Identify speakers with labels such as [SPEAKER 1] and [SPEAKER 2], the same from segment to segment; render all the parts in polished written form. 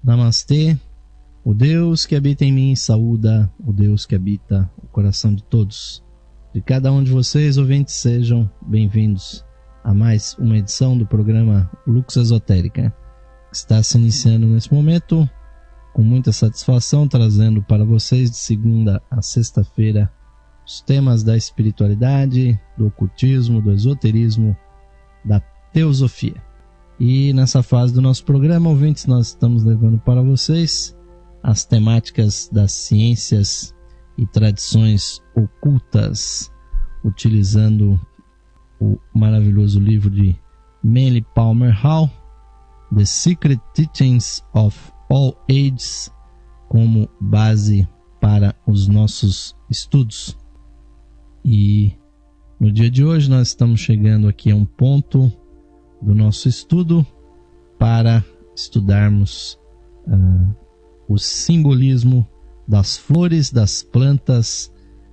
[SPEAKER 1] Namastê, o Deus que habita em mim saúda o Deus que habita o coração de todos. De cada um de vocês, ouvintes, sejam bem-vindos a mais uma edição do programa Lux Esotérica, que está se iniciando nesse momento com muita satisfação, trazendo para vocês de segunda a sexta-feira os temas da espiritualidade, do ocultismo, do esoterismo, da teosofia. E nessa fase do nosso programa, ouvintes, nós estamos levando para vocês as temáticas das ciências e tradições ocultas, utilizando o maravilhoso livro de Manly Palmer Hall, The Secret Teachings of All Ages, como base para os nossos estudos. E no dia de hoje nós estamos chegando aqui a um ponto do nosso estudo para estudarmos o simbolismo das flores, das plantas,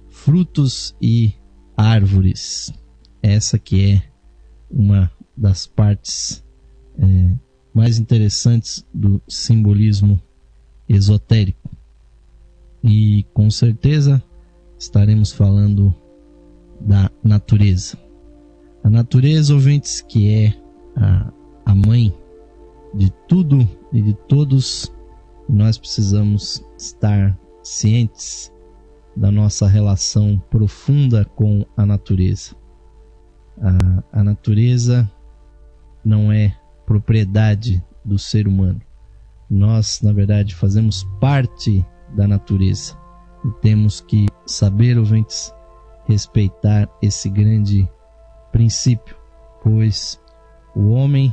[SPEAKER 1] frutos e árvores. Essa que é uma das partes mais interessantes do simbolismo esotérico. E com certeza estaremos falando da natureza. A natureza, ouvintes, que é a mãe de tudo e de todos, nós precisamos estar cientes da nossa relação profunda com a natureza. A natureza não é propriedade do ser humano. Nós, na verdade, fazemos parte da natureza e temos que saber, ouvintes, respeitar esse grande princípio, pois o homem,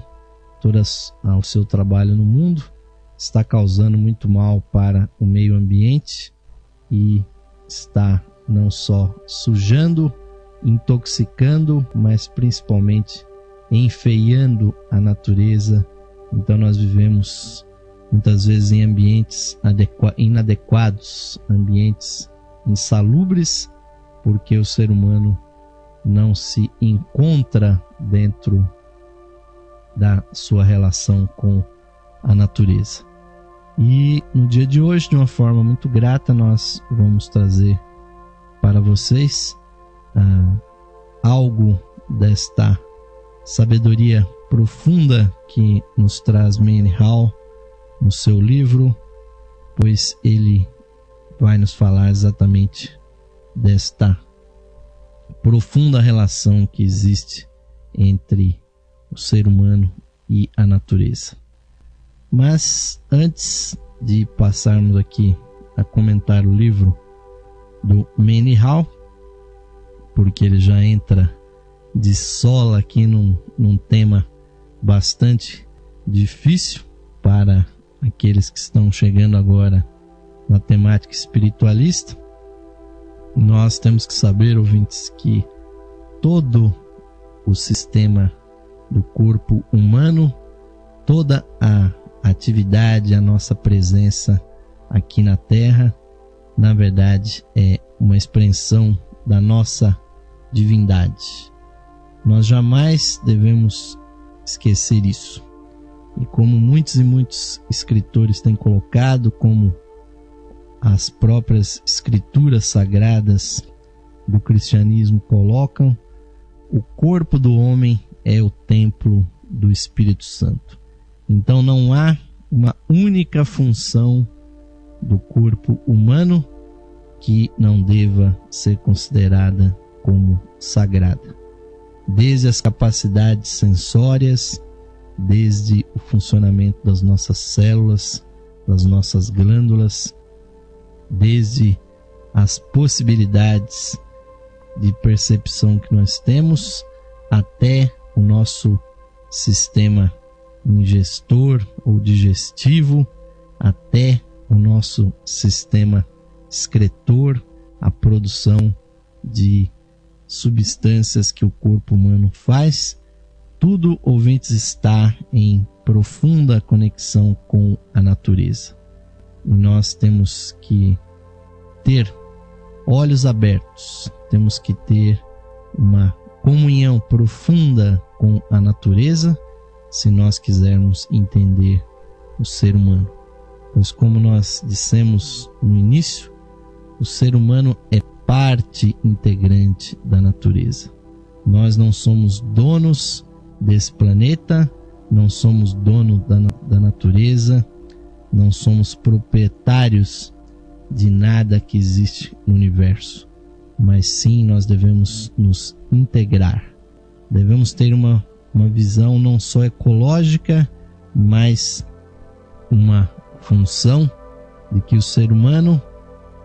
[SPEAKER 1] todo o seu trabalho no mundo, está causando muito mal para o meio ambiente e está não só sujando, intoxicando, mas principalmente enfeiando a natureza. Então nós vivemos muitas vezes em ambientes inadequados, ambientes insalubres, porque o ser humano não se encontra dentro da sua relação com a natureza. E no dia de hoje, de uma forma muito grata, nós vamos trazer para vocês algo desta sabedoria profunda que nos traz Manly Hall no seu livro, pois ele vai nos falar exatamente desta profunda relação que existe entre o ser humano e a natureza. Mas antes de passarmos aqui a comentar o livro do Manly Hall, porque ele já entra de sola aqui num tema bastante difícil para aqueles que estão chegando agora na temática espiritualista, nós temos que saber, ouvintes, que todo o sistema do corpo humano, toda a atividade, a nossa presença aqui na Terra, na verdade é uma expressão da nossa divindade. Nós jamais devemos esquecer isso. E como muitos e muitos escritores têm colocado, como as próprias escrituras sagradas do cristianismo colocam, o corpo do homem é o templo do Espírito Santo. Então não há uma única função do corpo humano que não deva ser considerada como sagrada. Desde as capacidades sensórias, desde o funcionamento das nossas células, das nossas glândulas, desde as possibilidades de percepção que nós temos, até o nosso sistema ingestor ou digestivo, até o nosso sistema excretor, a produção de substâncias que o corpo humano faz, tudo, ouvintes, está em profunda conexão com a natureza. E nós temos que ter olhos abertos, temos que ter uma comunhão profunda com a natureza se nós quisermos entender o ser humano. pois como nós dissemos no início, o ser humano é parte integrante da natureza. Nós não somos donos desse planeta, não somos donos da natureza, não somos proprietários de nada que existe no universo, mas sim nós devemos nos integrar. Devemos ter uma visão não só ecológica, mas uma função de que o ser humano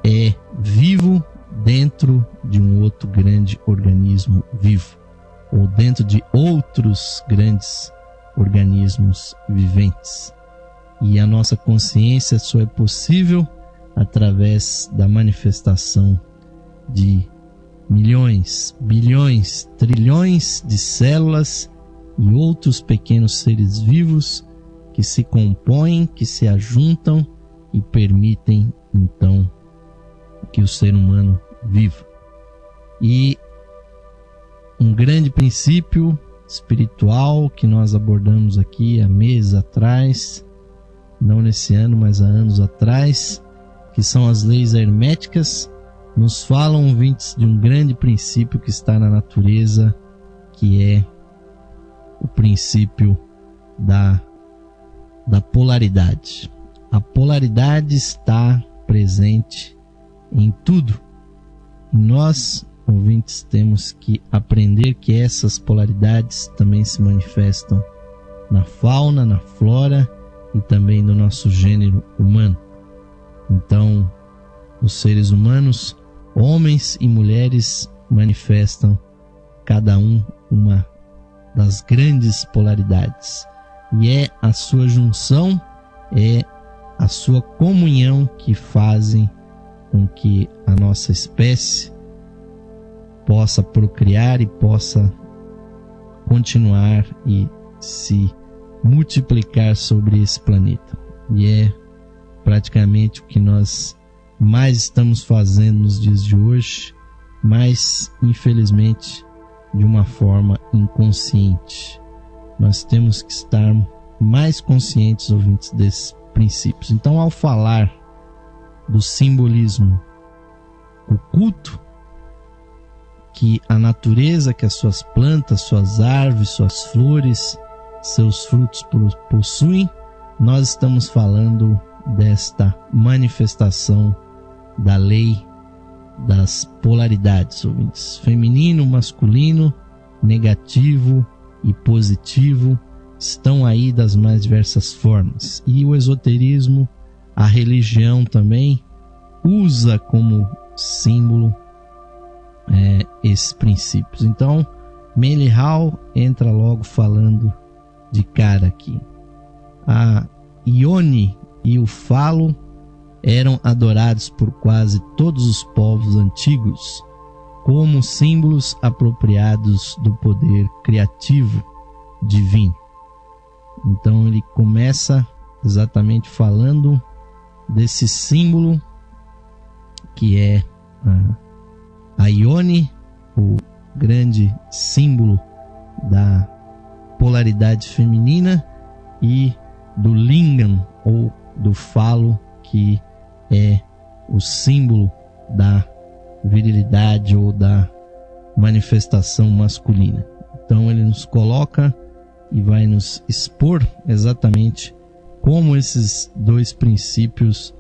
[SPEAKER 1] é vivo dentro de um outro grande organismo vivo, ou dentro de outros grandes organismos viventes. E a nossa consciência só é possível através da manifestação de milhões, bilhões, trilhões de células e outros pequenos seres vivos que se compõem, que se ajuntam e permitem então que o ser humano viva. E um grande princípio espiritual que nós abordamos aqui há meses atrás, não nesse ano, mas há anos atrás, que são as leis herméticas, nos falam, ouvintes, de um grande princípio que está na natureza, que é o princípio da polaridade. A polaridade está presente em tudo. E nós, ouvintes, temos que aprender que essas polaridades também se manifestam na fauna, na flora e também no nosso gênero humano. Então, os seres humanos, homens e mulheres, manifestam cada um uma das grandes polaridades. E é a sua junção, é a sua comunhão que fazem com que a nossa espécie possa procriar e possa continuar e se multiplicar sobre esse planeta. E é praticamente o que nós mais estamos fazendo nos dias de hoje, mas infelizmente de uma forma inconsciente. Nós temos que estar mais conscientes, ouvintes, desses princípios. Então, ao falar do simbolismo oculto que a natureza, que as suas plantas, suas árvores, suas flores, seus frutos possuem, nós estamos falando desta manifestação da lei das polaridades, ouvintes. Feminino, masculino, negativo e positivo estão aí das mais diversas formas. E o esoterismo, a religião também usa como símbolo esses princípios. Então, Manly Hall entra logo falando de cara aqui. A Ione e o Falo eram adorados por quase todos os povos antigos como símbolos apropriados do poder criativo divino. Então ele começa exatamente falando desse símbolo que é a Ione, o grande símbolo da polaridade feminina, e do Lingam, ou do Falo, que é o símbolo da virilidade ou da manifestação masculina. Então ele nos coloca e vai nos expor exatamente como esses dois princípios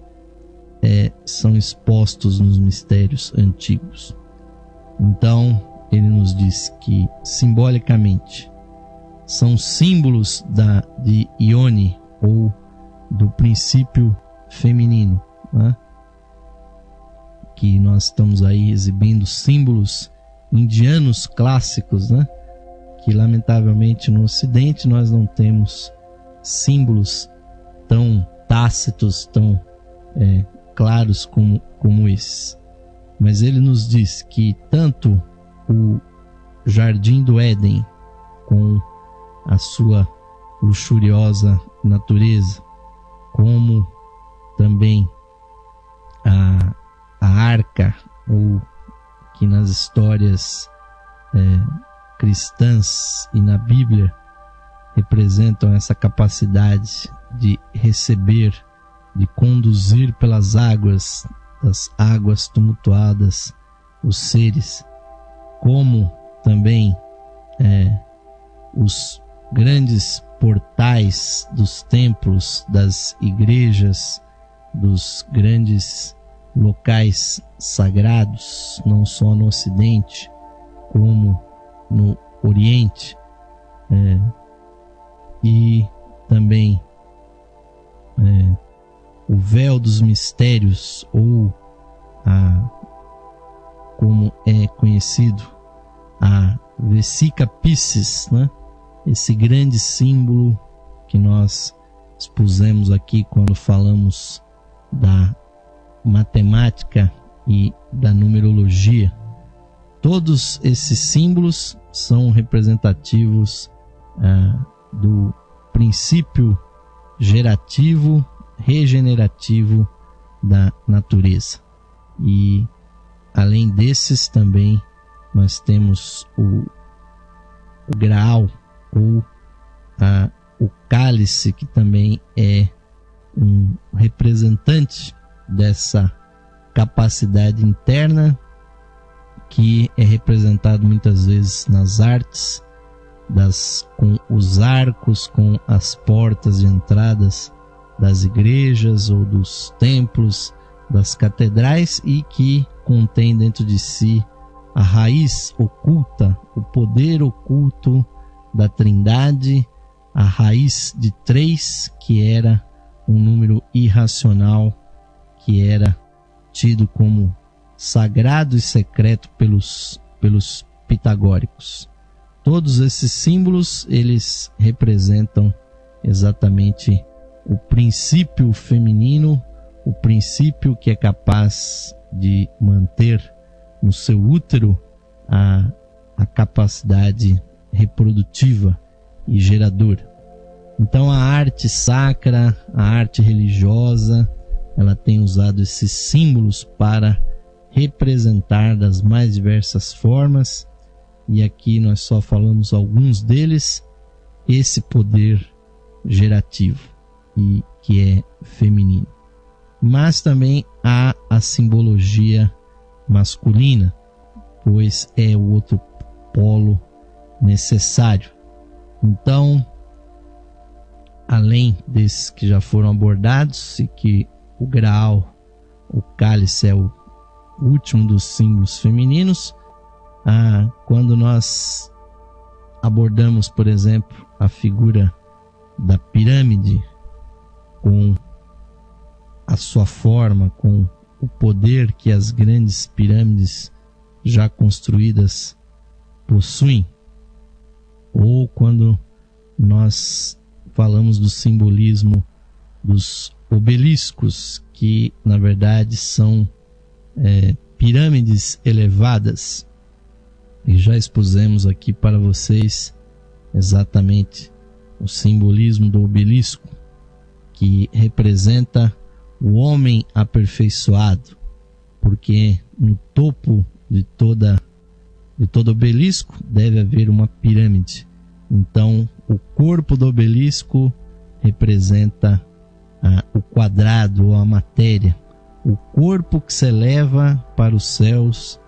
[SPEAKER 1] são expostos nos mistérios antigos. Então ele nos diz que simbolicamente são símbolos de Ione, ou do princípio feminino, né? Que nós estamos aí exibindo símbolos indianos clássicos, né? Que lamentavelmente no Ocidente nós não temos símbolos tão tácitos, tão claros como esses. Mas ele nos diz que tanto o Jardim do Éden, com a sua luxuriosa natureza, como também a arca, ou que nas histórias cristãs e na Bíblia representam essa capacidade de receber de conduzir pelas águas, das águas tumultuadas, os seres, como também os grandes portais dos templos, das igrejas, dos grandes locais sagrados, não só no Ocidente, como no Oriente, e também o véu dos mistérios, ou como é conhecido, a Vesica Piscis, né? Esse grande símbolo que nós expusemos aqui quando falamos da matemática e da numerologia. Todos esses símbolos são representativos do princípio gerativo, regenerativo da natureza. E além desses também nós temos o Graal, ou o cálice, que também é um representante dessa capacidade interna, que é representado muitas vezes nas artes, com os arcos, com as portas de entradas das igrejas ou dos templos, das catedrais, e que contém dentro de si a raiz oculta, o poder oculto da Trindade, a raiz de 3, que era um número irracional, que era tido como sagrado e secreto pelos pitagóricos. Todos esses símbolos, eles representam exatamente o princípio feminino, o princípio que é capaz de manter no seu útero a capacidade reprodutiva e geradora. Então a arte sacra, a arte religiosa, ela tem usado esses símbolos para representar das mais diversas formas, e aqui nós só falamos alguns deles, esse poder gerativo, e que é feminino. Mas também há a simbologia masculina, pois é o outro polo necessário. Então, além desses que já foram abordados, e que o Graal, o cálice, é o último dos símbolos femininos, quando nós abordamos, por exemplo, a figura da pirâmide, com a sua forma, com o poder que as grandes pirâmides já construídas possuem, ou quando nós falamos do simbolismo dos obeliscos, que na verdade são pirâmides elevadas, e já expusemos aqui para vocês exatamente o simbolismo do obelisco, que representa o homem aperfeiçoado, porque no topo de todo obelisco deve haver uma pirâmide. Então o corpo do obelisco representa o quadrado, ou a matéria, o corpo que se eleva para os céus,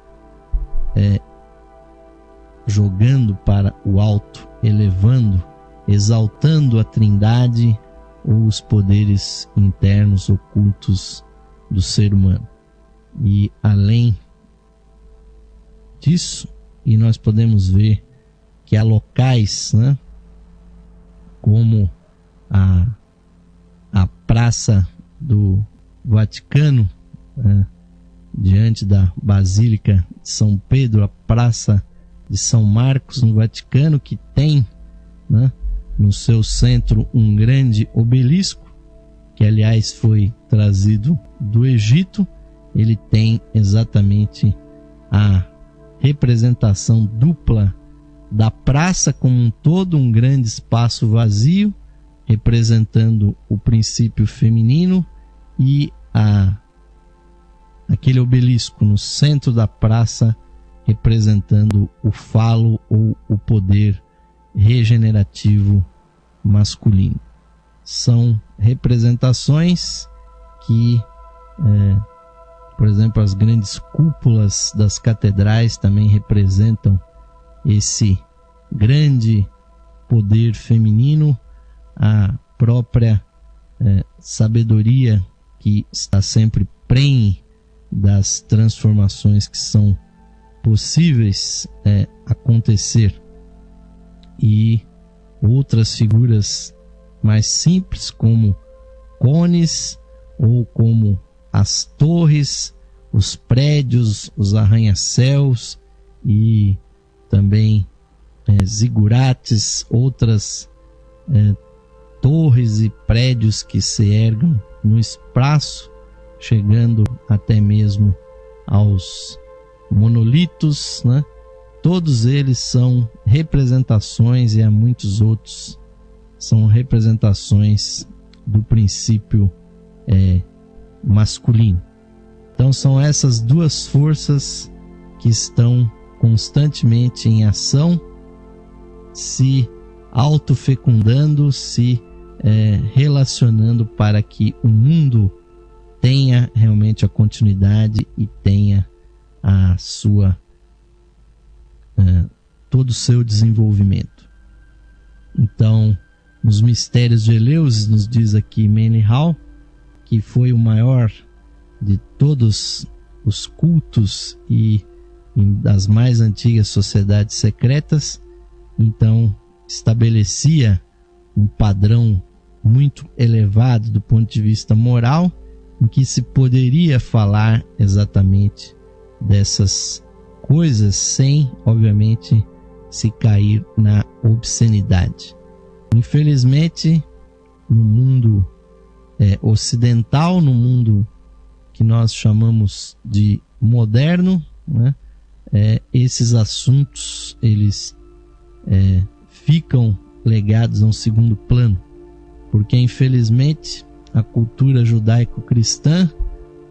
[SPEAKER 1] jogando para o alto, elevando, exaltando a Trindade, ou os poderes internos ocultos do ser humano. E além disso, e nós podemos ver que há locais, né, como a Praça do Vaticano, diante da Basílica de São Pedro, a Praça de São Marcos no Vaticano, que tem, né, no seu centro um grande obelisco, que aliás foi trazido do Egito. Ele tem exatamente a representação dupla da praça como um todo, um grande espaço vazio, representando o princípio feminino, e aquele obelisco no centro da praça, representando o falo, ou o poder regenerativo masculino. São representações que, por exemplo, as grandes cúpulas das catedrais também representam esse grande poder feminino, a própria sabedoria que está sempre prenhe das transformações que são possíveis acontecer, e outras figuras mais simples como cones ou como as torres, os prédios, os arranha-céus e também zigurates, outras torres e prédios que se ergam no espaço, chegando até mesmo aos monolitos, né? Todos eles são representações, e há muitos outros, são representações do princípio masculino. Então são essas duas forças que estão constantemente em ação, se autofecundando, se relacionando para que o mundo tenha realmente a continuidade e tenha a sua todo o seu desenvolvimento. Então, nos Mistérios de Eleusis, nos diz aqui Manly Hall, que foi o maior de todos os cultos e das mais antigas sociedades secretas. Então, estabelecia um padrão muito elevado do ponto de vista moral, em que se poderia falar exatamente dessas coisas sem, obviamente, se cair na obscenidade. Infelizmente, no mundo ocidental, no mundo que nós chamamos de moderno, né, esses assuntos eles ficam legados a um segundo plano, porque infelizmente a cultura judaico-cristã,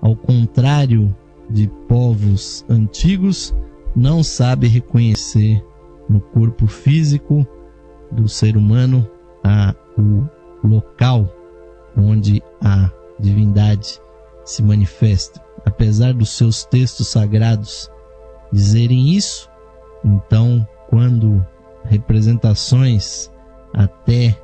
[SPEAKER 1] ao contrário de povos antigos, não sabe reconhecer no corpo físico do ser humano o local onde a divindade se manifesta. Apesar dos seus textos sagrados dizerem isso, então quando representações até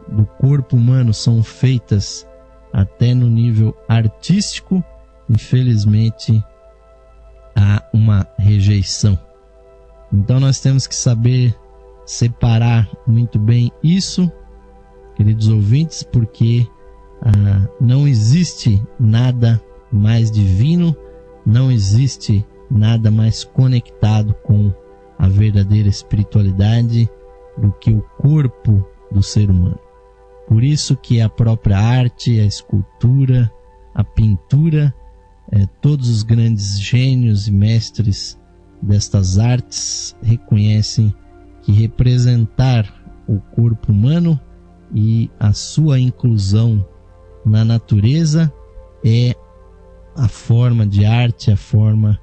[SPEAKER 1] do corpo humano são feitas até no nível artístico, infelizmente há uma rejeição. Então nós temos que saber separar muito bem isso, queridos ouvintes, porque não existe nada mais divino, não existe nada mais conectado com a verdadeira espiritualidade do que o corpo do ser humano. Por isso que a própria arte, a escultura, a pintura, todos os grandes gênios e mestres destas artes reconhecem que representar o corpo humano e a sua inclusão na natureza é a forma de arte, a forma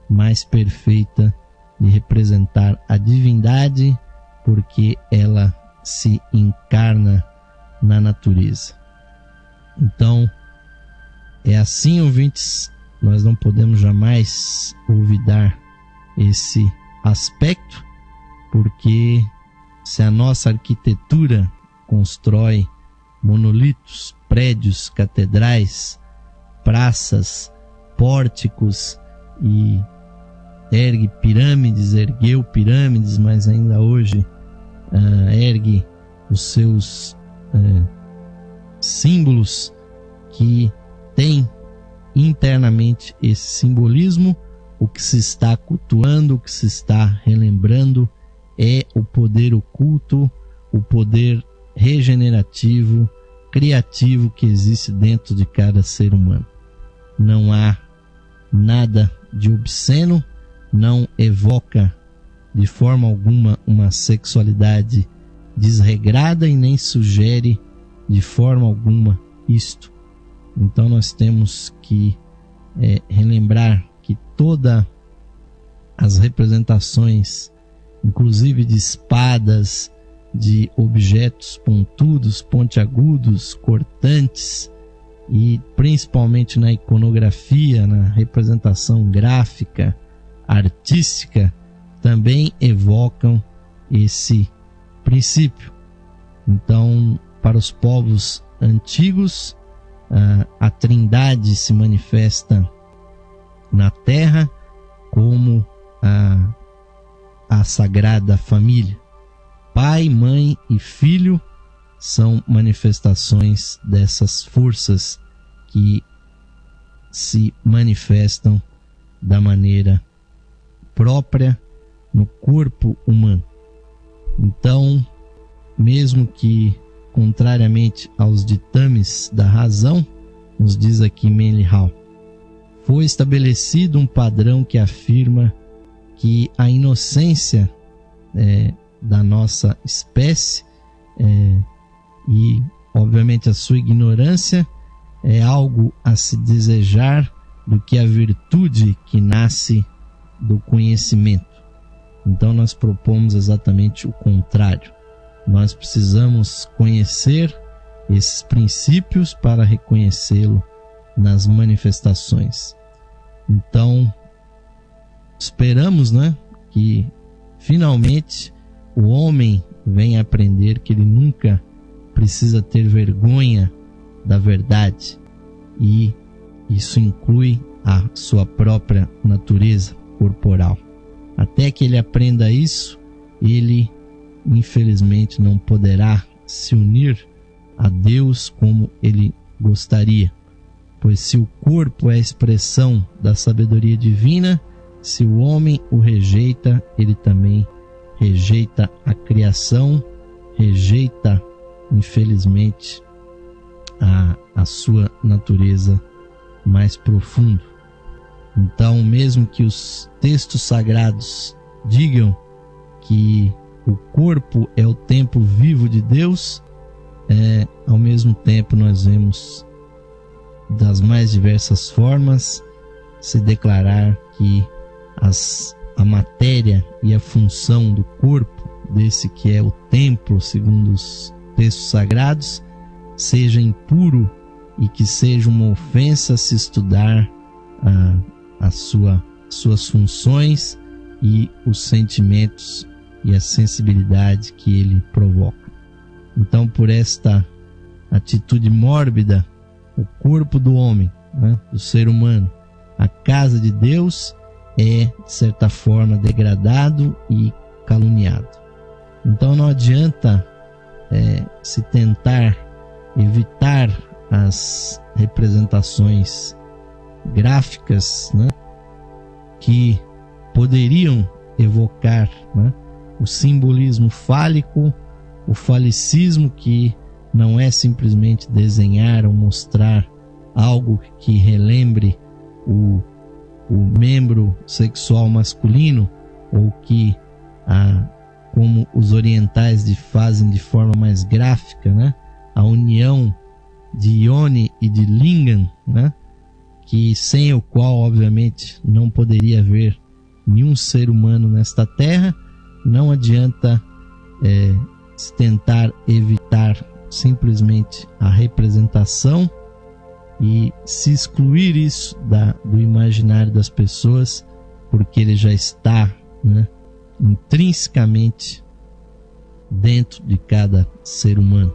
[SPEAKER 1] mais perfeita de representar a divindade, porque ela se encarna na natureza. Então, é assim, ouvintes, nós não podemos jamais olvidar esse aspecto, porque se a nossa arquitetura constrói monolitos, prédios, catedrais, praças, pórticos e ergueu pirâmides, mas ainda hoje ergue os seus símbolos que tem internamente esse simbolismo, o que se está cultuando, o que se está relembrando é o poder oculto, o poder regenerativo, criativo que existe dentro de cada ser humano. Não há nada de obsceno, não evoca de forma alguma uma sexualidade desregrada e nem sugere de forma alguma isto. Então nós temos que relembrar que todas as representações, inclusive de espadas, de objetos pontudos, pontiagudos, cortantes e principalmente na iconografia, na representação gráfica, artística, também evocam esse princípio. Então, para os povos antigos, a Trindade se manifesta na terra como a Sagrada Família. Pai, mãe e filho são manifestações dessas forças que se manifestam da maneira própria no corpo humano. Então, mesmo que contrariamente aos ditames da razão, nos diz aqui Manly Hall, foi estabelecido um padrão que afirma que a inocência da nossa espécie e, obviamente, a sua ignorância é algo a se desejar do que a virtude que nasce do conhecimento. Então nós propomos exatamente o contrário. Nós precisamos conhecer esses princípios para reconhecê-lo nas manifestações. Então, esperamos, que finalmente o homem venha aprender que ele nunca precisa ter vergonha da verdade, e isso inclui a sua própria natureza corporal. Até que ele aprenda isso, ele infelizmente não poderá se unir a Deus como ele gostaria, pois se o corpo é a expressão da sabedoria divina, se o homem o rejeita, ele também rejeita a criação, rejeita, infelizmente, a sua natureza mais profunda. Então, mesmo que os textos sagrados digam que o corpo é o templo vivo de Deus, ao mesmo tempo nós vemos das mais diversas formas se declarar que a matéria e a função do corpo, desse que é o templo, segundo os textos sagrados, seja impuro e que seja uma ofensa se estudar suas funções e os sentimentos e a sensibilidade que ele provoca. Então, por esta atitude mórbida, o corpo do homem, do ser humano, a casa de Deus, é, de certa forma, degradado e caluniado. Então não adianta se tentar evitar as representações gráficas, que poderiam evocar o simbolismo fálico, o falicismo, que não é simplesmente desenhar ou mostrar algo que relembre o membro sexual masculino, ou que, como os orientais fazem de forma mais gráfica, a união de Yoni e de Lingam, que sem o qual, obviamente, não poderia haver nenhum ser humano nesta terra. Não adianta se tentar evitar simplesmente a representação e se excluir isso do imaginário das pessoas, porque ele já está intrinsecamente dentro de cada ser humano.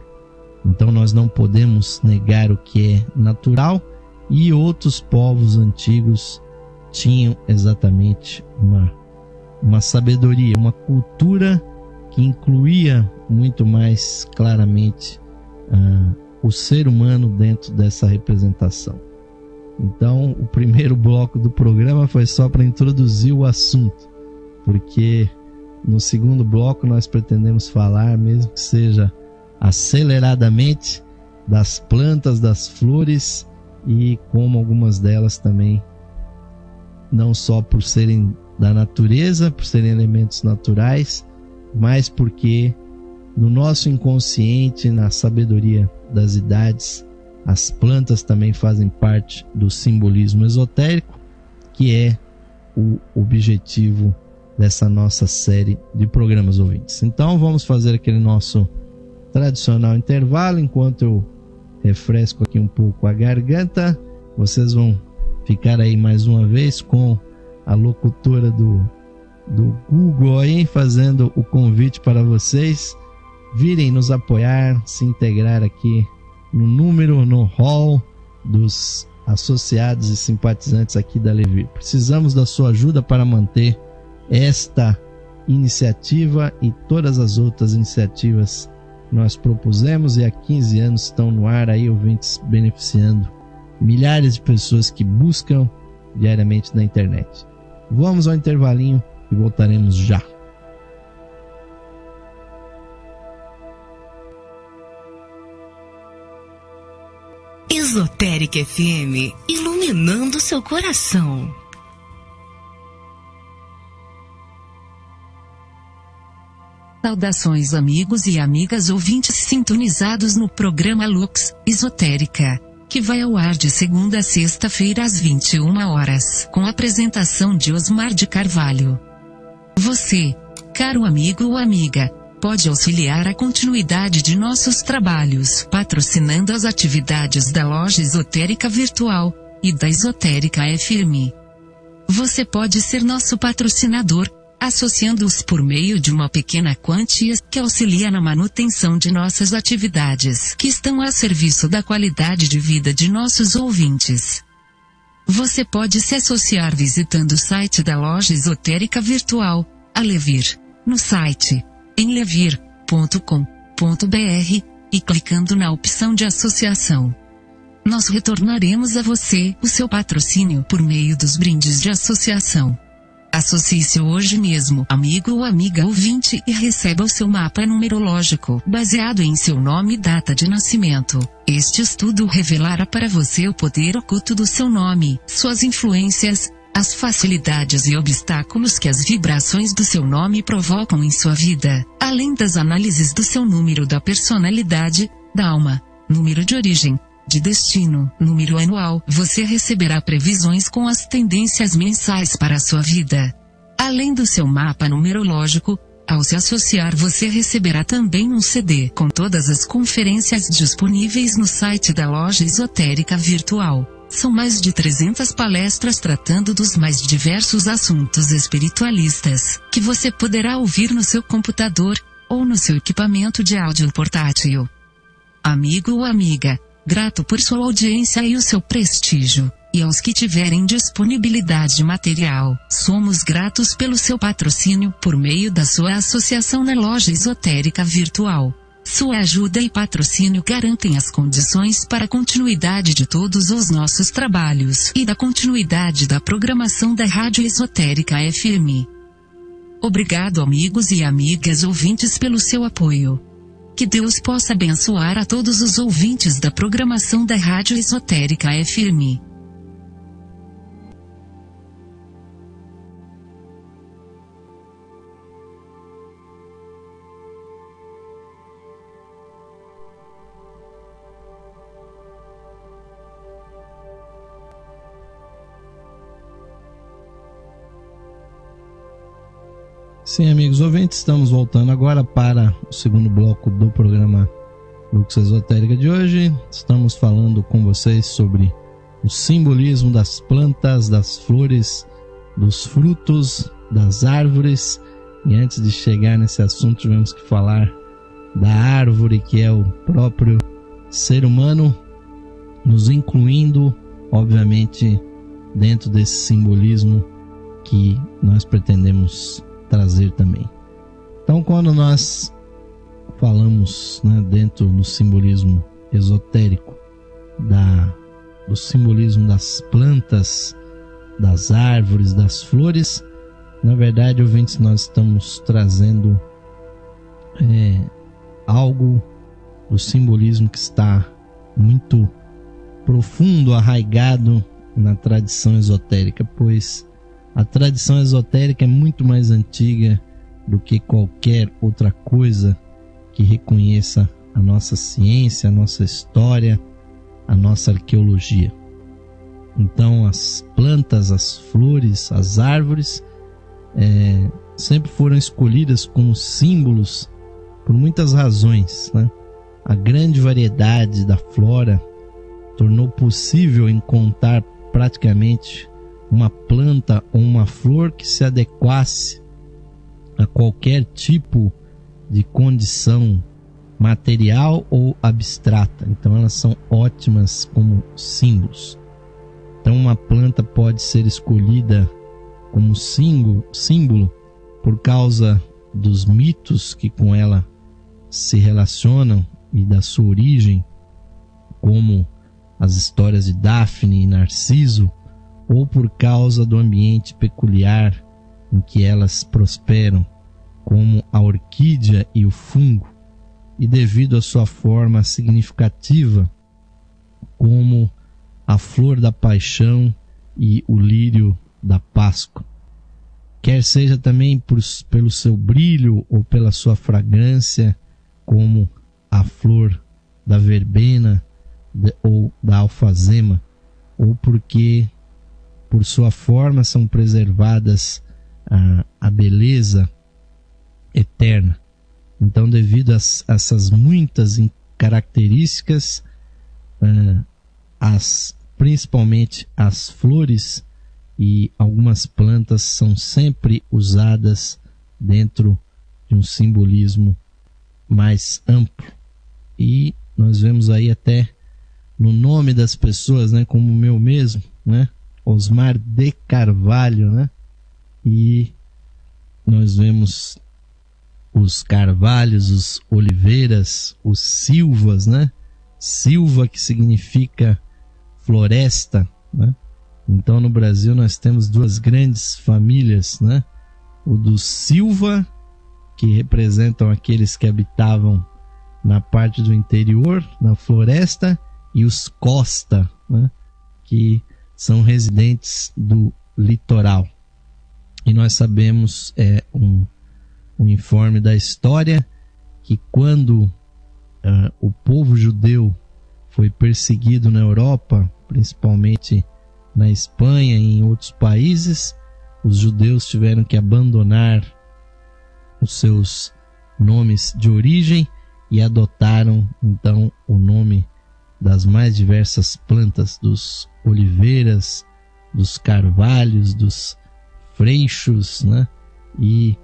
[SPEAKER 1] Então nós não podemos negar o que é natural, e outros povos antigos tinham exatamente uma sabedoria, uma cultura que incluía muito mais claramente o ser humano dentro dessa representação. Então, o primeiro bloco do programa foi só para introduzir o assunto, porque no segundo bloco nós pretendemos falar, mesmo que seja aceleradamente, das plantas, das flores, e como algumas delas também, não só por serem da natureza, por serem elementos naturais, mas porque no nosso inconsciente, na sabedoria das idades, as plantas também fazem parte do simbolismo esotérico, que é o objetivo dessa nossa série de programas, ouvintes. Então vamos fazer aquele nosso tradicional intervalo, enquanto eu refresco aqui um pouco a garganta. Vocês vão ficar aí mais uma vez com a locutora do Google aí, fazendo o convite para vocês virem nos apoiar, se integrar aqui no hall dos associados e simpatizantes aqui da Levir. Precisamos da sua ajuda para manter esta iniciativa e todas as outras iniciativas que nós propusemos e há 15 anos estão no ar aí, ouvintes, beneficiando milhares de pessoas que buscam diariamente na internet. Vamos ao intervalinho e voltaremos já.
[SPEAKER 2] Esotérica FM, iluminando seu coração. Saudações, amigos e amigas ouvintes sintonizados no programa Lux Esotérica, que vai ao ar de segunda a sexta-feira às 21 horas, com a apresentação de Osmar de Carvalho. Você, caro amigo ou amiga, pode auxiliar a continuidade de nossos trabalhos, patrocinando as atividades da Loja Esotérica Virtual e da Esotérica FM. Você pode ser nosso patrocinador, associando-os por meio de uma pequena quantia que auxilia na manutenção de nossas atividades, que estão a serviço da qualidade de vida de nossos ouvintes. Você pode se associar visitando o site da Loja Esotérica Virtual, a Levir, no site em levir.com.br e clicando na opção de associação. Nós retornaremos a você o seu patrocínio por meio dos brindes de associação. Associe-se hoje mesmo, amigo ou amiga ouvinte, e receba o seu mapa numerológico, baseado em seu nome e data de nascimento. Este estudo revelará para você o poder oculto do seu nome, suas influências, as facilidades e obstáculos que as vibrações do seu nome provocam em sua vida, além das análises do seu número da personalidade, da alma, número de origem, de destino, número anual. Você receberá previsões com as tendências mensais para a sua vida. Além do seu mapa numerológico, ao se associar você receberá também um CD com todas as conferências disponíveis no site da Loja Esotérica Virtual. São mais de 300 palestras tratando dos mais diversos assuntos espiritualistas, que você poderá ouvir no seu computador, ou no seu equipamento de áudio portátil. Amigo ou amiga, grato por sua audiência e o seu prestígio, e aos que tiverem disponibilidade material, somos gratos pelo seu patrocínio por meio da sua associação na Loja Esotérica Virtual. Sua ajuda e patrocínio garantem as condições para a continuidade de todos os nossos trabalhos e da continuidade da programação da Rádio Esotérica FM. Obrigado, amigos e amigas ouvintes, pelo seu apoio. Que Deus possa abençoar a todos os ouvintes da programação da Rádio Esotérica FM.
[SPEAKER 1] Sim, amigos ouvintes, estamos voltando agora para o segundo bloco do programa Lux Esotérica de hoje. Estamos falando com vocês sobre o simbolismo das plantas, das flores, dos frutos, das árvores. E antes de chegar nesse assunto, tivemos que falar da árvore, que é o próprio ser humano, nos incluindo, obviamente, dentro desse simbolismo que nós pretendemos trazer também. Então, quando nós falamos, dentro do simbolismo esotérico, do simbolismo das plantas, das árvores, das flores, na verdade, ouvintes, nós estamos trazendo algo do simbolismo que está muito profundo, arraigado na tradição esotérica, pois a tradição esotérica é muito mais antiga do que qualquer outra coisa que reconheça a nossa ciência, a nossa história, a nossa arqueologia. Então, as plantas, as flores, as árvores sempre foram escolhidas como símbolos por muitas razões, a grande variedade da flora tornou possível encontrar praticamente uma planta ou uma flor que se adequasse a qualquer tipo de condição material ou abstrata. Então elas são ótimas como símbolos. Então uma planta pode ser escolhida como símbolo por causa dos mitos que com ela se relacionam e da sua origem, como as histórias de Daphne e Narciso, ou por causa do ambiente peculiar em que elas prosperam, como a orquídea e o fungo, e devido à sua forma significativa, como a flor da paixão e o lírio da Páscoa. Quer seja também pelo seu brilho ou pela sua fragrância, como a flor da verbena ou da alfazema, ou porque por sua forma são preservadas a beleza eterna. Então, devido a essas muitas características, principalmente as flores e algumas plantas são sempre usadas dentro de um simbolismo mais amplo. E nós vemos aí até no nome das pessoas, né, como o meu mesmo, né, Osmar de Carvalho, né, e nós vemos os Carvalhos, os Oliveiras, os Silvas, né, Silva, que significa floresta, né? Então no Brasil nós temos duas grandes famílias, né? O dos Silva, que representam aqueles que habitavam na parte do interior, na floresta, e os Costa, né? Que são residentes do litoral. E nós sabemos, um informe da história, que quando o povo judeu foi perseguido na Europa, principalmente na Espanha e em outros países, os judeus tiveram que abandonar os seus nomes de origem e adotaram então o nome das mais diversas plantas, dos oliveiras, dos carvalhos, dos freixos, né? E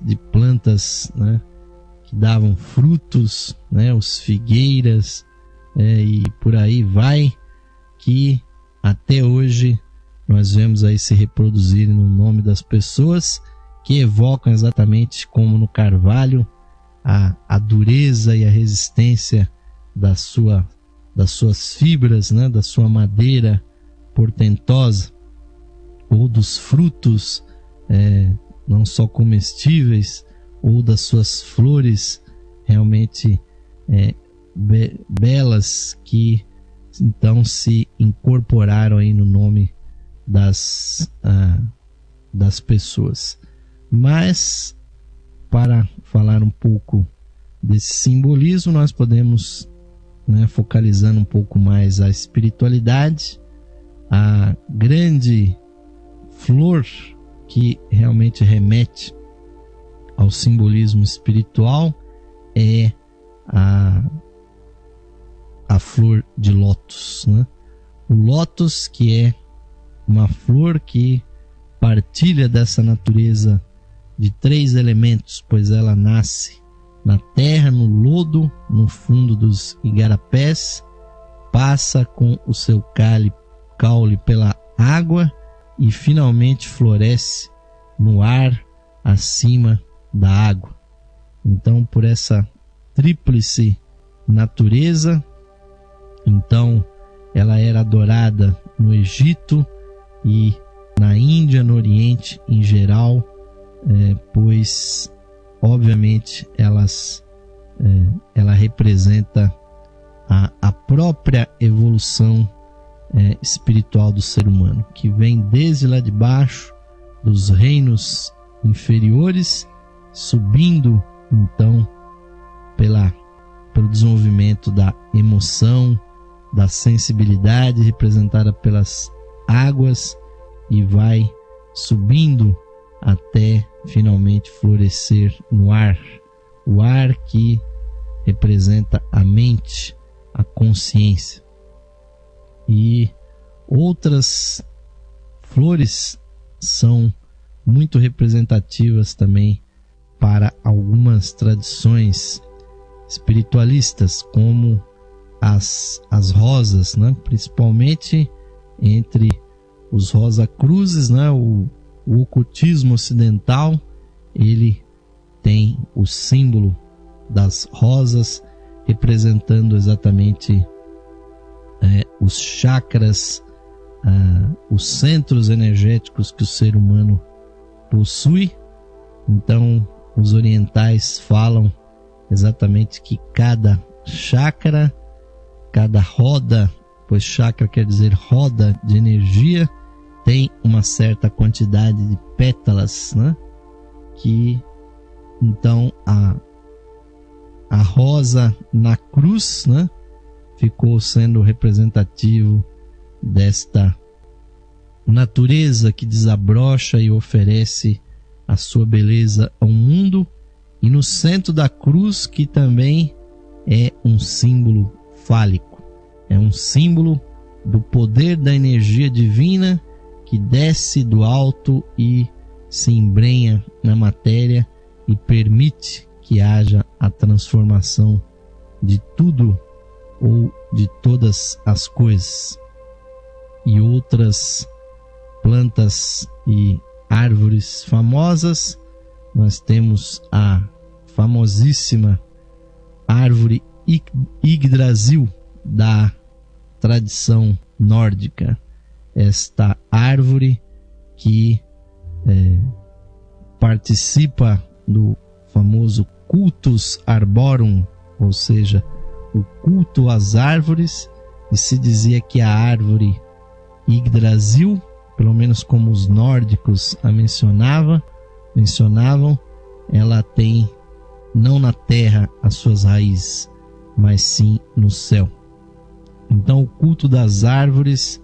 [SPEAKER 1] de plantas, né, que davam frutos, né, os figueiras, e por aí vai, que até hoje nós vemos aí se reproduzirem no nome das pessoas, que evocam exatamente como no carvalho a dureza e a resistência das suas fibras, né, da sua madeira portentosa, ou dos frutos não só comestíveis, ou das suas flores realmente belas, que então se incorporaram aí no nome das pessoas. Mas para falar um pouco desse simbolismo, nós podemos, né, focalizando um pouco mais a espiritualidade, a grande flor que realmente remete ao simbolismo espiritual é a flor de lótus, né? O lótus, que é uma flor que partilha dessa natureza de 3 elementos, pois ela nasce na terra, no lodo, no fundo dos igarapés, passa com o seu caule pela água e finalmente floresce no ar acima da água. Então, por essa tríplice natureza, então ela era adorada no Egito e na Índia, no Oriente em geral, pois obviamente ela representa a própria evolução espiritual do ser humano, que vem desde lá de baixo, dos reinos inferiores, subindo então pelo desenvolvimento da emoção, da sensibilidade representada pelas águas, e vai subindo até finalmente florescer no ar. O ar que representa a mente, a consciência. E outras flores são muito representativas também para algumas tradições espiritualistas, como as rosas, né? Principalmente entre os Rosa-Cruzes, né? O ocultismo ocidental, ele tem o símbolo das rosas representando exatamente os chakras, os centros energéticos que o ser humano possui. Então, os orientais falam exatamente que cada chakra, cada roda, pois chakra quer dizer roda de energia, tem uma certa quantidade de pétalas, né? Que então a rosa na cruz, né, ficou sendo representativo desta natureza que desabrocha e oferece a sua beleza ao mundo, e no centro da cruz, que também é um símbolo fálico, é um símbolo do poder da energia divina que desce do alto e se embrenha na matéria e permite que haja a transformação de tudo ou de todas as coisas. E outras plantas e árvores famosas, nós temos a famosíssima árvore Yggdrasil da tradição nórdica. Esta árvore que participa do famoso cultus arborum, ou seja, o culto às árvores, e se dizia que a árvore Yggdrasil, pelo menos como os nórdicos a mencionavam, ela tem não na terra as suas raízes, mas sim no céu. Então o culto das árvores,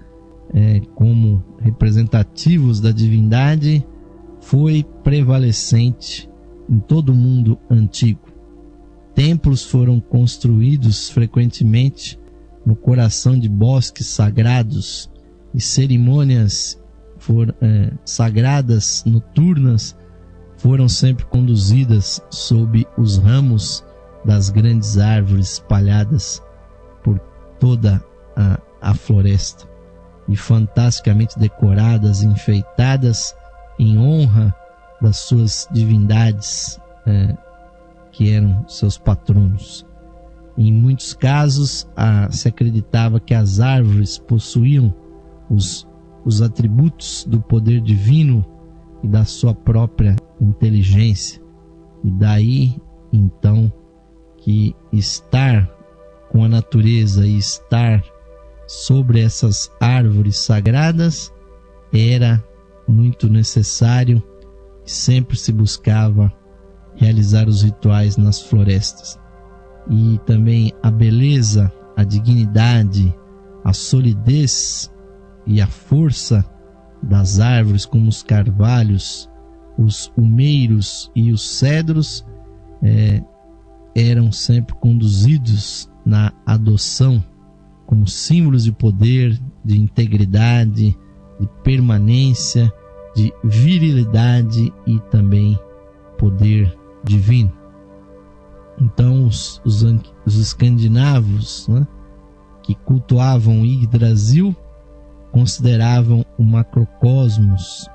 [SPEAKER 1] como representativos da divindade, foi prevalecente em todo o mundo antigo. Templos foram construídos frequentemente no coração de bosques sagrados, e cerimônias sagradas noturnas foram sempre conduzidas sob os ramos das grandes árvores espalhadas por toda a floresta, e fantasticamente decoradas e enfeitadas em honra das suas divindades, que eram seus patronos. Em muitos casos se acreditava que as árvores possuíam os atributos do poder divino e da sua própria inteligência, e daí então que estar com a natureza e estar sobre essas árvores sagradas era muito necessário, e sempre se buscava realizar os rituais nas florestas. E também a beleza, a dignidade, a solidez e a força das árvores, como os carvalhos, os umeiros e os cedros, eram sempre conduzidos na adoção como símbolos de poder, de integridade, de permanência, de virilidade e também poder divino. Então os escandinavos, né, que cultuavam Yggdrasil, consideravam o macrocosmos,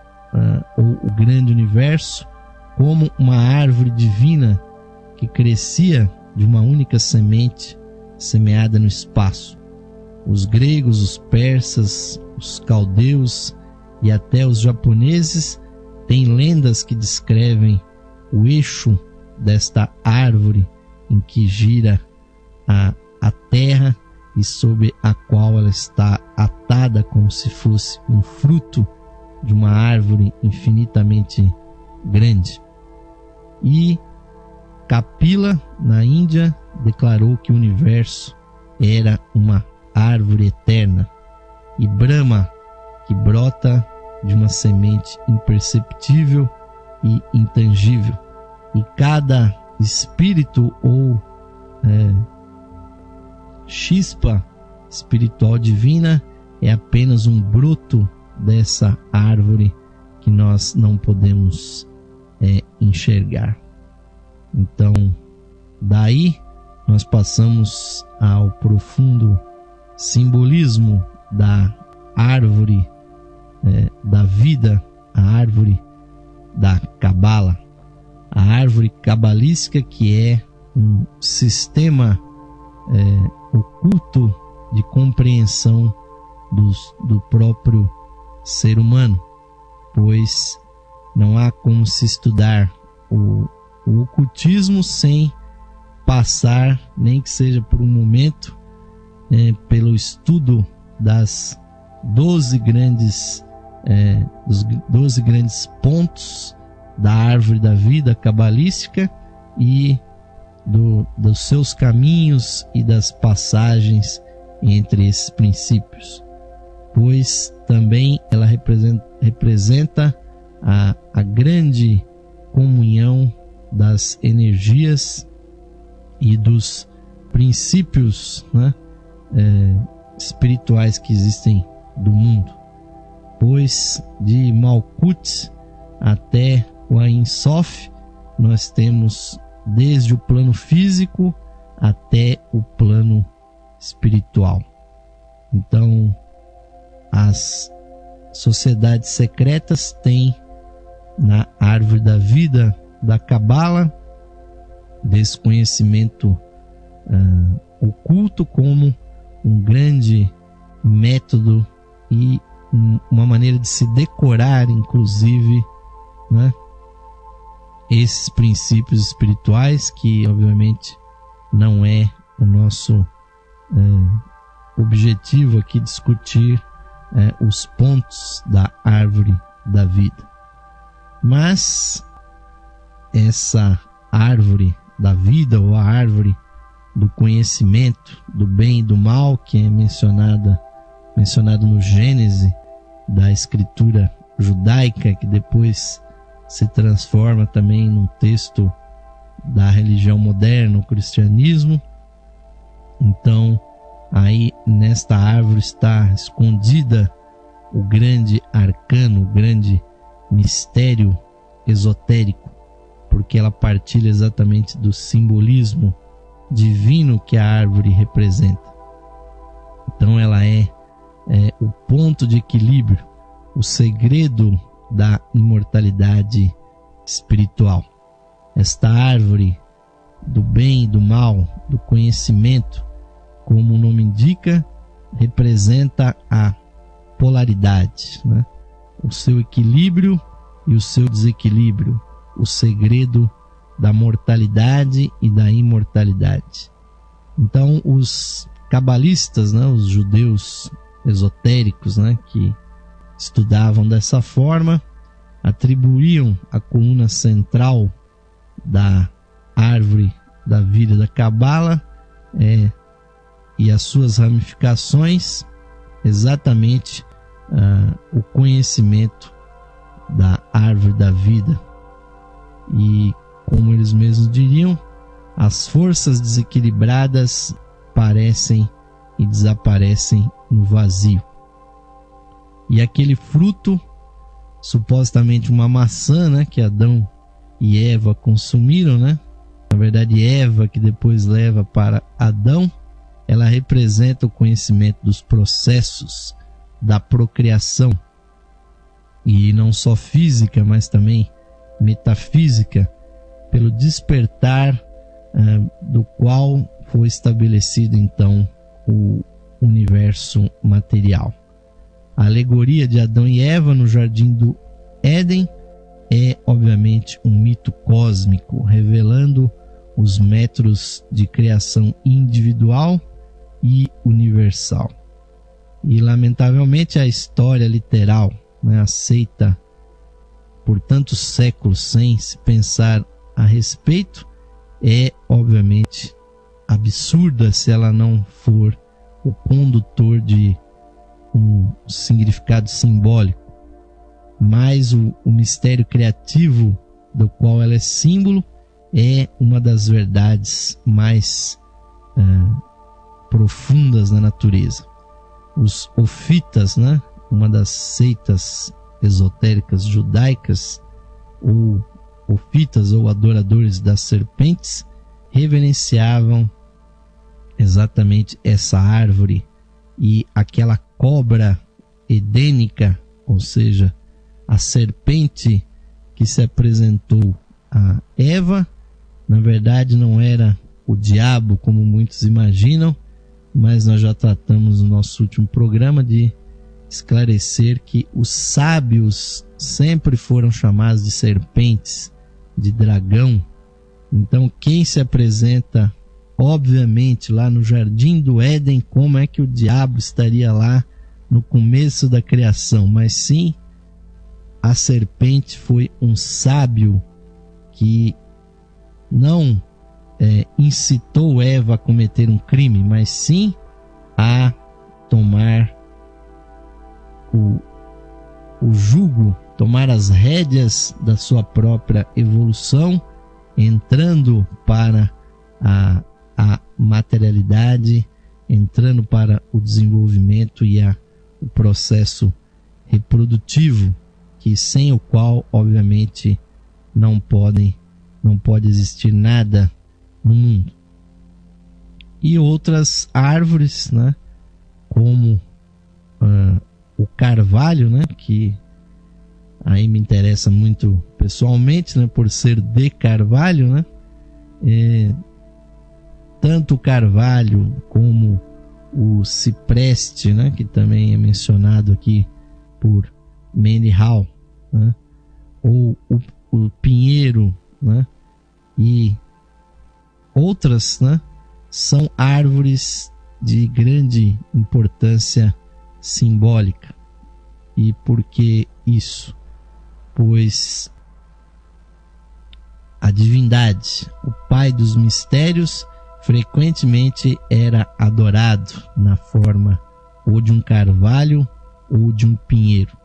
[SPEAKER 1] ou o grande universo, como uma árvore divina que crescia de uma única semente semeada no espaço. Os gregos, os persas, os caldeus e até os japoneses têm lendas que descrevem o eixo desta árvore em que gira a terra e sob a qual ela está atada, como se fosse um fruto de uma árvore infinitamente grande. E Kapila, na Índia, declarou que o universo era uma árvore eterna, e Brahma, que brota de uma semente imperceptível e intangível. E cada espírito ou chispa espiritual divina é apenas um broto dessa árvore que nós não podemos enxergar. Então, daí nós passamos ao profundo simbolismo da árvore da vida, a árvore da Cabala, a árvore cabalística, que é um sistema oculto de compreensão do próprio ser humano, pois não há como se estudar o ocultismo sem passar, nem que seja por um momento, pelo estudo das 12 grandes pontos da árvore da vida cabalística e dos seus caminhos e das passagens entre esses princípios, pois também ela representa a grande comunhão das energias e dos princípios, espirituais que existem do mundo, pois de Malkuth até o Ein Sof nós temos desde o plano físico até o plano espiritual. Então, as sociedades secretas têm na árvore da vida da Cabala desse conhecimento oculto como um grande método e uma maneira de se decorar, inclusive, esses princípios espirituais, que obviamente não é o nosso objetivo aqui discutir os pontos da árvore da vida. Mas essa árvore da vida, ou a árvore do conhecimento do bem e do mal, que é mencionado no Gênesis da escritura judaica, que depois se transforma também num texto da religião moderna, o cristianismo. Então, aí nesta árvore está escondida o grande arcano, o grande mistério esotérico, porque ela partilha exatamente do simbolismo divino que a árvore representa. Então ela é o ponto de equilíbrio, o segredo da imortalidade espiritual. Esta árvore do bem e do mal, do conhecimento, como o nome indica, representa a polaridade, o seu equilíbrio e o seu desequilíbrio, o segredo da mortalidade e da imortalidade. Então, os cabalistas, os judeus esotéricos, que estudavam dessa forma, atribuíam a coluna central da árvore da vida da Cabala e as suas ramificações exatamente o conhecimento da árvore da vida. E, como eles mesmos diriam, as forças desequilibradas parecem e desaparecem no vazio. E aquele fruto, supostamente uma maçã, que Adão e Eva consumiram, na verdade Eva que depois leva para Adão, ela representa o conhecimento dos processos da procriação, e não só física, mas também metafísica, pelo despertar do qual foi estabelecido então o universo material. A alegoria de Adão e Eva no Jardim do Éden é obviamente um mito cósmico, revelando os métodos de criação individual e universal. E lamentavelmente a história literal, aceita por tantos séculos sem se pensar a respeito, é obviamente absurda se ela não for o condutor de um significado simbólico. Mas o mistério criativo do qual ela é símbolo é uma das verdades mais profundas na natureza. Os ofitas, né, uma das seitas esotéricas judaicas, ou ofitas ou adoradores das serpentes, reverenciavam exatamente essa árvore e aquela cobra edênica, ou seja, a serpente que se apresentou a Eva. Na verdade não era o diabo como muitos imaginam, mas nós já tratamos no nosso último programa de esclarecer que os sábios sempre foram chamados de serpentes, de dragão. Então quem se apresenta, obviamente, lá no Jardim do Éden, como é que o diabo estaria lá no começo da criação? Mas sim, a serpente foi um sábio que não incitou Eva a cometer um crime, mas sim a tomar o jugo, tomar as rédeas da sua própria evolução, entrando para a materialidade, entrando para o desenvolvimento e o processo reprodutivo, que sem o qual, obviamente, não pode existir nada no mundo. E outras árvores, né, como o carvalho, né, que aí me interessa muito pessoalmente, né, por ser de carvalho, né, tanto o carvalho como o cipreste, né, que também é mencionado aqui por Manly Hall, né, ou o pinheiro, né, e outras, né, são árvores de grande importância simbólica. E por que isso? Pois a divindade, o Pai dos mistérios, frequentemente era adorado na forma ou de um carvalho ou de um pinheiro.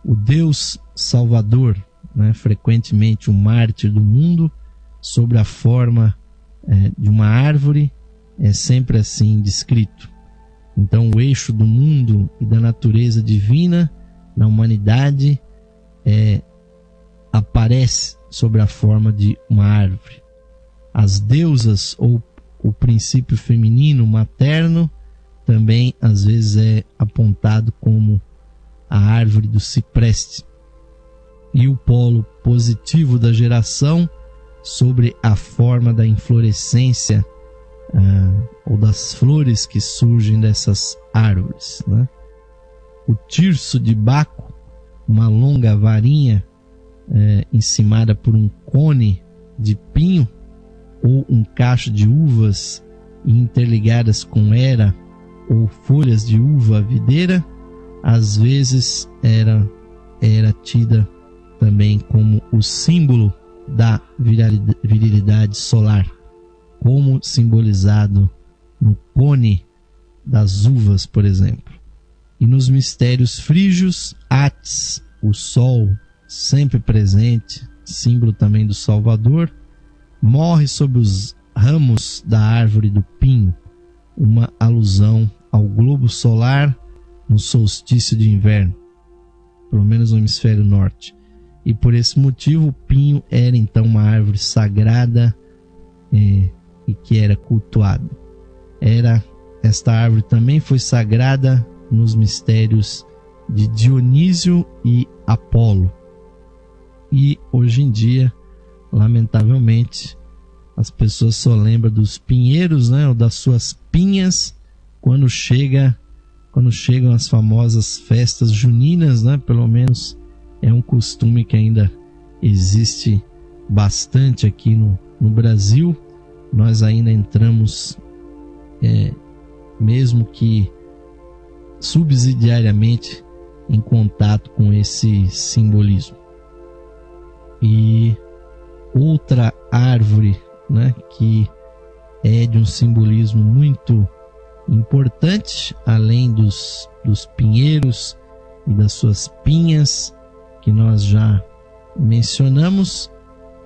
[SPEAKER 1] O Deus Salvador, né, frequentemente o mártir do mundo, sob a forma de uma árvore, é sempre assim descrito. Então o eixo do mundo e da natureza divina na humanidade aparece sob a forma de uma árvore. As deusas, ou o princípio feminino materno, também às vezes é apontado como a árvore do cipreste. E o polo positivo da geração sobre a forma da inflorescência ou das flores que surgem dessas árvores, né? O tirso de Baco, uma longa varinha encimada por um cone de pinho ou um cacho de uvas interligadas com era ou folhas de uva videira, às vezes era tida também como o símbolo da virilidade solar, como simbolizado no cone das uvas, por exemplo. E nos mistérios frígios, Atis, o sol sempre presente, símbolo também do Salvador, morre sob os ramos da árvore do pinho, uma alusão ao globo solar no solstício de inverno, pelo menos no hemisfério norte. E por esse motivo o pinho era então uma árvore sagrada e que era cultuada. Esta árvore também foi sagrada nos mistérios de Dionísio e Apolo. E hoje em dia, lamentavelmente, as pessoas só lembram dos pinheiros, né, ou das suas pinhas quando chegam as famosas festas juninas, né? Pelo menos é um costume que ainda existe bastante aqui no Brasil. Nós ainda entramos, mesmo que subsidiariamente, em contato com esse simbolismo. E outra árvore, né, que é de um simbolismo muito importante, além dos pinheiros e das suas pinhas, que nós já mencionamos,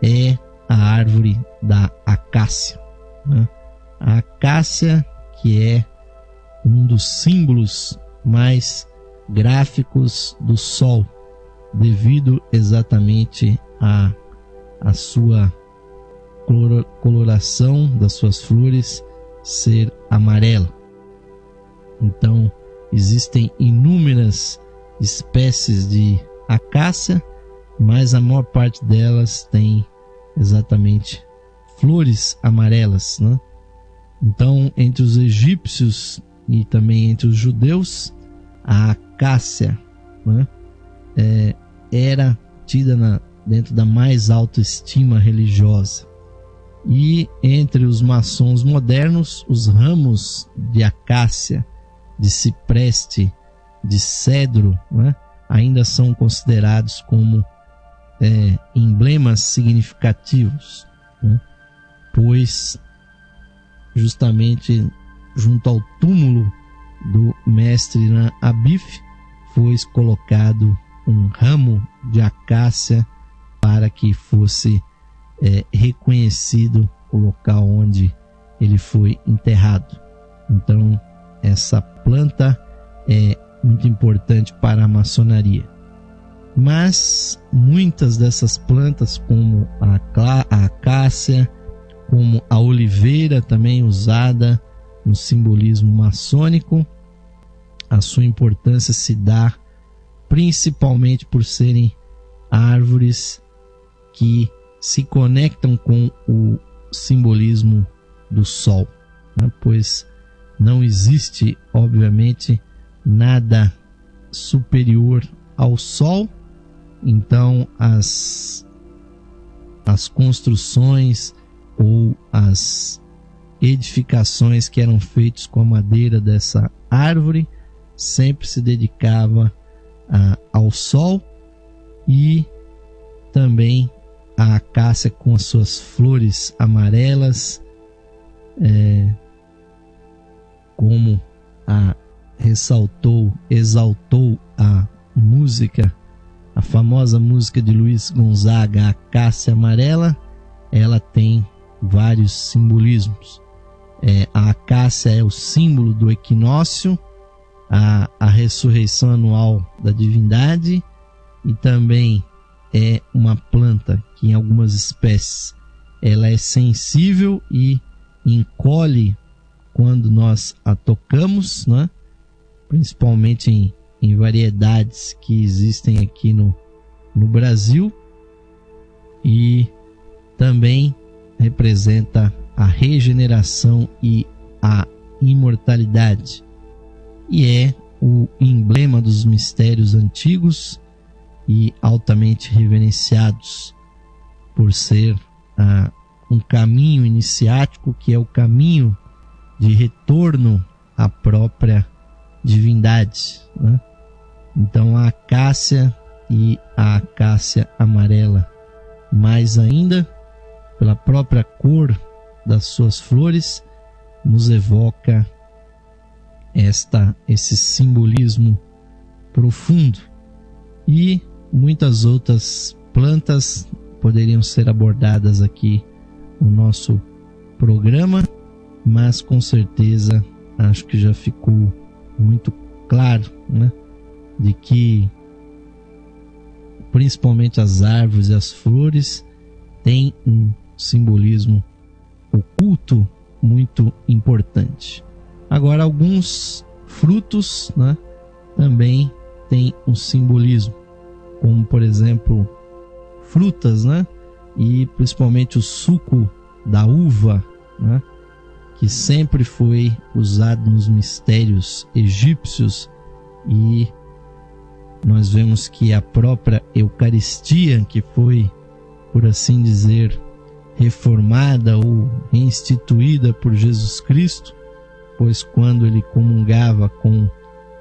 [SPEAKER 1] é a árvore da acácia, né? A acácia, que é um dos símbolos mais gráficos do Sol, devido exatamente à sua coloração das suas flores ser amarela. Então, existem inúmeras espécies de acácia, mas a maior parte delas tem exatamente flores amarelas, né? Então, entre os egípcios e também entre os judeus, a acácia, né, era tida dentro da mais alta estima religiosa. E entre os maçons modernos, os ramos de acácia, de cipreste, de cedro, né, ainda são considerados como emblemas significativos, né, pois justamente junto ao túmulo do mestre Abif foi colocado um ramo de acácia para que fosse reconhecido o local onde ele foi enterrado. Então, essa planta é muito importante para a maçonaria. Mas muitas dessas plantas, como a acácia, como a oliveira, também usada no simbolismo maçônico, a sua importância se dá principalmente por serem árvores que se conectam com o simbolismo do Sol, né? Pois não existe, obviamente, nada superior ao Sol. Então as construções ou as edificações que eram feitas com a madeira dessa árvore sempre se dedicava ao Sol, e também a acácia com as suas flores amarelas, como exaltou a música, a famosa música de Luiz Gonzaga, a Acácia Amarela. Ela tem vários simbolismos. A acácia é o símbolo do equinócio, a ressurreição anual da divindade, e também é uma planta que em algumas espécies ela é sensível e encolhe quando nós a tocamos, né? Principalmente em variedades que existem aqui no Brasil, e também representa a regeneração e a imortalidade, e é o emblema dos mistérios antigos e altamente reverenciados, por ser um caminho iniciático, que é o caminho de retorno à própria divindade, né? Então a acácia e a acácia amarela, mais ainda pela própria cor das suas flores, nos evoca esse simbolismo profundo. E muitas outras plantas poderiam ser abordadas aqui no nosso programa, mas com certeza acho que já ficou muito claro, né, de que principalmente as árvores e as flores têm um simbolismo oculto muito importante. Agora, alguns frutos, né, também têm um simbolismo, como por exemplo frutas, né, e principalmente o suco da uva, né, que sempre foi usado nos mistérios egípcios, e nós vemos que a própria Eucaristia, que foi, por assim dizer, reformada ou reinstituída por Jesus Cristo, pois quando ele comungava com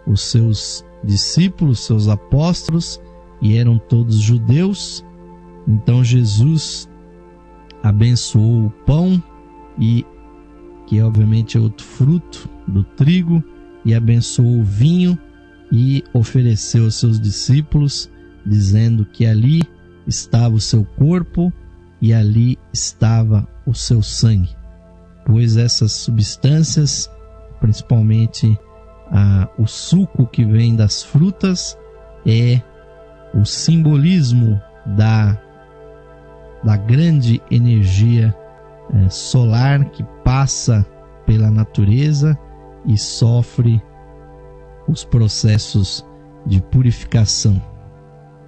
[SPEAKER 1] os seus discípulos, seus apóstolos, e eram todos judeus, então Jesus abençoou o pão, e que obviamente é outro fruto do trigo, e abençoou o vinho e ofereceu aos seus discípulos, dizendo que ali estava o seu corpo e ali estava o seu sangue. pois essas substâncias, principalmente o suco que vem das frutas, é o simbolismo da grande energia solar que passa pela natureza e sofre os processos de purificação.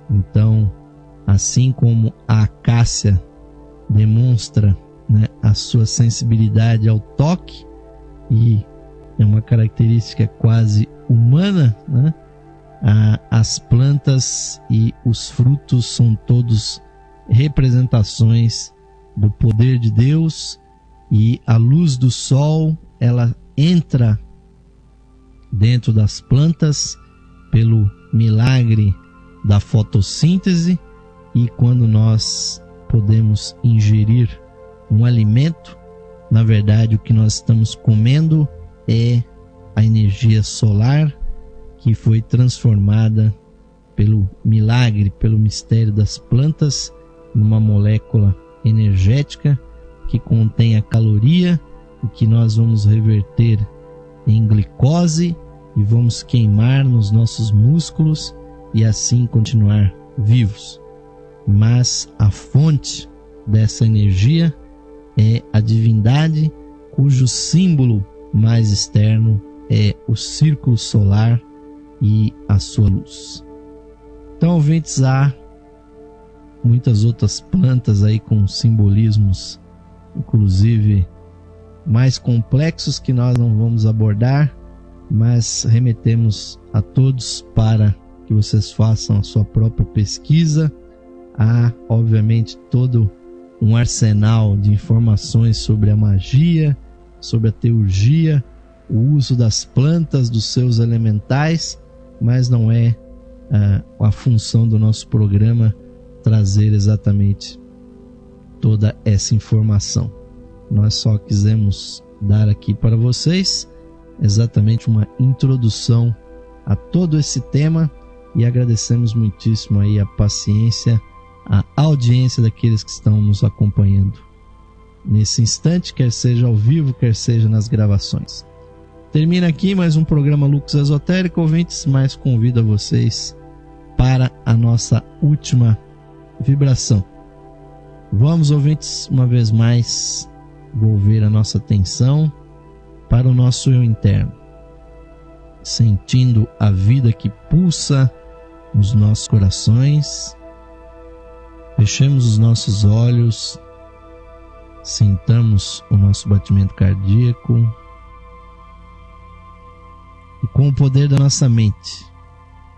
[SPEAKER 1] Então, assim como a acácia demonstra, né, a sua sensibilidade ao toque, e é uma característica quase humana, né? As plantas e os frutos são todos representações do poder de Deus, e a luz do sol, ela entra dentro das plantas pelo milagre da fotossíntese, e quando nós podemos ingerir um alimento, na verdade o que nós estamos comendo é a energia solar que foi transformada pelo milagre, pelo mistério das plantas, numa molécula energética que contém a caloria e que nós vamos reverter em glicose e vamos queimar nos nossos músculos e assim continuar vivos. Mas a fonte dessa energia é a divindade, cujo símbolo mais externo é o círculo solar e a sua luz. Então, ouvintes, há muitas outras plantas aí com simbolismos, inclusive mais complexos, que nós não vamos abordar, mas remetemos a todos para que vocês façam a sua própria pesquisa. Há, obviamente, todo um arsenal de informações sobre a magia, sobre a teurgia, o uso das plantas, dos seus elementais, mas não é a função do nosso programa trazer exatamente toda essa informação. Nós só quisemos dar aqui para vocês exatamente uma introdução a todo esse tema, e agradecemos muitíssimo aí a paciência, a audiência daqueles que estão nos acompanhando nesse instante, quer seja ao vivo, quer seja nas gravações. Termina aqui mais um programa Lux Esotérico, ouvintes, mas convido a vocês para a nossa última vibração. Vamos, ouvintes, uma vez mais volver a nossa atenção para o nosso eu interno, sentindo a vida que pulsa nos nossos corações. Fechemos os nossos olhos, sintamos o nosso batimento cardíaco e, com o poder da nossa mente,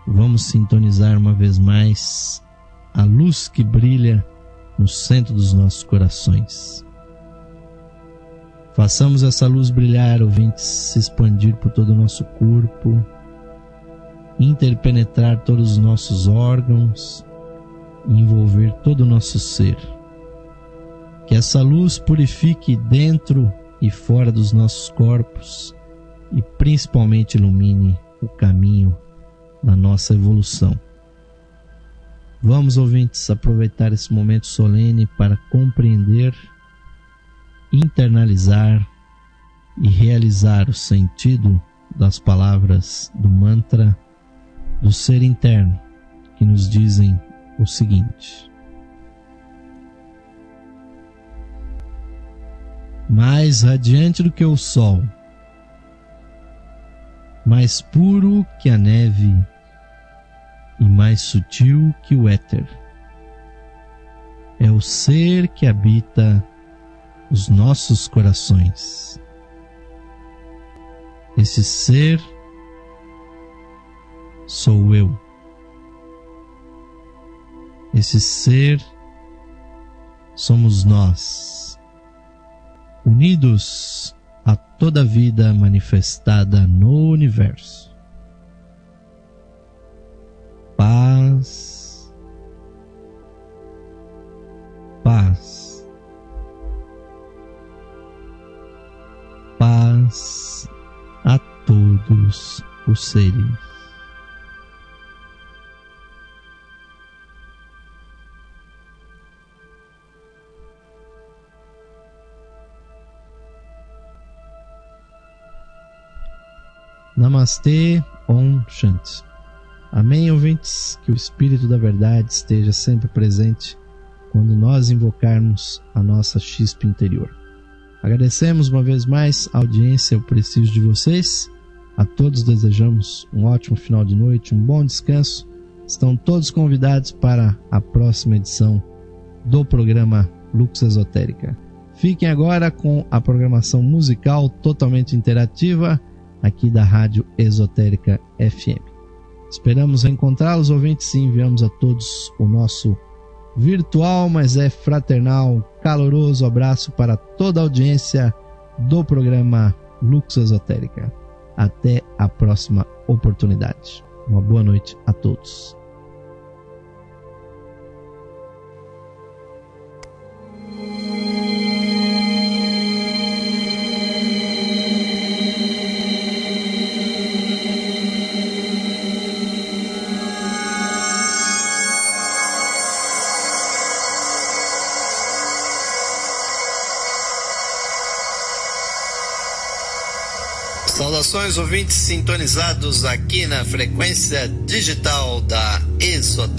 [SPEAKER 1] vamos sintonizar uma vez mais a luz que brilha no centro dos nossos corações. Façamos essa luz brilhar, ouvintes, se expandir por todo o nosso corpo, interpenetrar todos os nossos órgãos e envolver todo o nosso ser. Que essa luz purifique dentro e fora dos nossos corpos e principalmente ilumine o caminho da nossa evolução. Vamos, ouvintes, aproveitar esse momento solene para compreender, internalizar e realizar o sentido das palavras do mantra do ser interno, que nos dizem o seguinte: mais radiante do que o sol, mais puro que a neve e mais sutil que o éter, é o ser que habita os nossos corações. Esse ser sou eu. Esse ser somos nós, unidos a toda a vida manifestada no universo. Paz, paz, paz a todos os seres. Namastê, Om Shanti. Amém, ouvintes? Que o Espírito da Verdade esteja sempre presente quando nós invocarmos a nossa chispa interior. Agradecemos uma vez mais a audiência e o prestígio de vocês. A todos desejamos um ótimo final de noite, um bom descanso. Estão todos convidados para a próxima edição do programa Lux Esotérica. Fiquem agora com a programação musical totalmente interativa aqui da Rádio Esotérica FM. Esperamos encontrá-los, ouvintes, e enviamos a todos o nosso virtual, mas fraternal, caloroso abraço para toda a audiência do programa Lux Esotérica. Até a próxima oportunidade. Uma boa noite a todos.
[SPEAKER 3] Saudações, ouvintes sintonizados aqui na frequência digital da Esotérica.